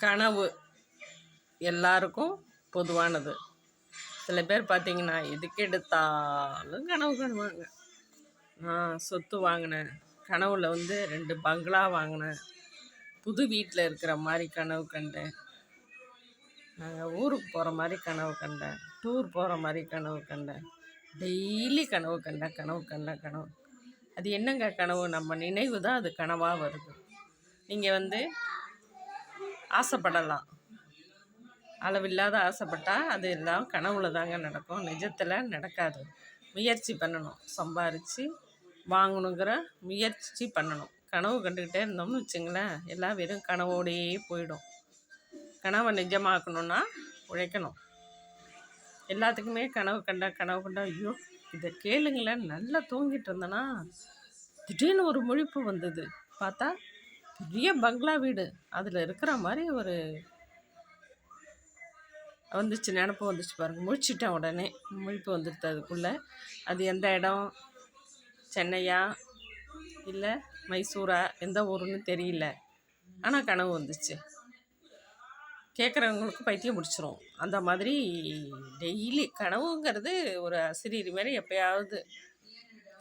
கனவு எல்லாருக்கும் பொதுவானது. சில பேர் பார்த்தீங்கன்னா எதுக்கு எடுத்தாலும் கனவு காணுவாங்க. நான் சொத்து வாங்கினேன், கனவுல 2 பங்களா வாங்கினேன், புது வீட்டில் இருக்கிற மாதிரி கனவு கண்டேன், நாங்கள் ஊருக்கு போகிற மாதிரி கனவு கண்டேன், டூர் போகிற மாதிரி கனவு கண்டேன், டெய்லி கனவு கண்டேன் கனவு கண்டேன் கனவு. அது என்னங்க கனவு? நம்ம நினைவு தான் அது கனவாக வருது. நீங்கள் ஆசைப்படலாம், அளவில்லாத ஆசைப்பட்டால் அது எல்லாம் கனவுல தாங்க நடக்கும், நிஜத்தில் நடக்காது. முயற்சி பண்ணணும், சம்பாரித்து வாங்கணுங்கிற முயற்சி பண்ணணும். கனவு கண்டுக்கிட்டே இருந்தோம்னு வச்சுங்களேன், எல்லாம் வெறும் கனவோடையே போயிடும். கனவை நிஜமாக்கணுன்னா உழைக்கணும். எல்லாத்துக்குமே கனவு கண்டா ஐயோ இதை கேளுங்களேன், நல்லா தூங்கிட்டு இருந்தேன்னா திடீர்னு ஒரு முழிப்பு வந்தது. பார்த்தா பெரிய பங்களா வீடு, அதில் இருக்கிற மாதிரி ஒரு வந்துச்சு, நினப்பு வந்துச்சு பாருங்கள். முழிச்சிட்டேன், உடனே முழிப்பு வந்துடுது அதுக்குள்ளே. அது எந்த இடம், சென்னையா இல்லை மைசூரா, எந்த ஊருன்னு தெரியல, ஆனால் கனவு வந்துச்சு. கேட்குறவங்களுக்கு பைத்தியம் முடிச்சிரும். அந்த மாதிரி டெய்லி கனவுங்கிறது ஒரு ஆசிரியர் மாதிரி எப்போயாவது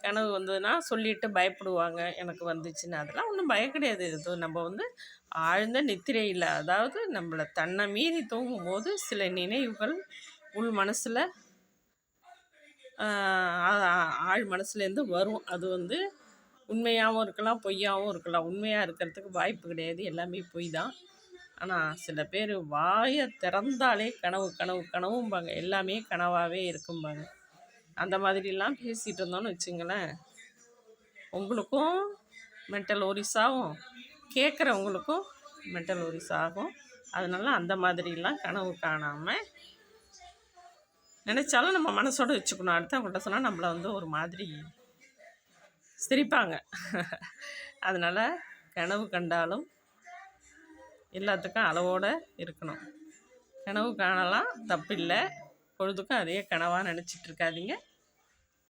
கனவு வந்ததுன்னா சொல்லிவிட்டு பயப்படுவாங்க எனக்கு வந்துச்சுன்னு. அதெல்லாம் ஒன்றும் பயம் கிடையாது. இது நம்ம ஆழ்ந்த நித்திரையில், அதாவது நம்மளை தன்னை மீறி தூங்கும்போது சில நினைவுகள் உள் மனசில் ஆழ் மனசுலேருந்து வரும். அது உண்மையாகவும் இருக்கலாம், பொய்யாகவும் இருக்கலாம். உண்மையாக இருக்கிறதுக்கு வாய்ப்பு கிடையாது, எல்லாமே பொய் தான். ஆனால் சில பேர் வாயை திறந்தாலே கனவு கனவு கனவும்பாங்க, எல்லாமே கனவாகவே இருக்கும்பாங்க. அந்த மாதிரிலாம் பேசிகிட்டு இருந்தோன்னு வச்சுங்களேன், உங்களுக்கும் மென்டல் ஒரிஸ் ஆகும், கேட்குறவங்களுக்கும் மென்டல் ஒரிஸ் ஆகும். அதனால அந்த மாதிரிலாம் கனவு காணாமல் நினச்சாலும் நம்ம மனசோடு வச்சுக்கணும். அடுத்தவங்கள்ட்ட சொன்னால் நம்மளை ஒரு மாதிரி சிரிப்பாங்க. அதனால் கனவு கண்டாலும் எல்லாத்துக்கும் அளவோடு இருக்கணும். கனவு காணலாம், தப்பில்லை. பொழுதுக்கும் அதே கனவாக நினச்சிட்டு இருக்காதீங்க.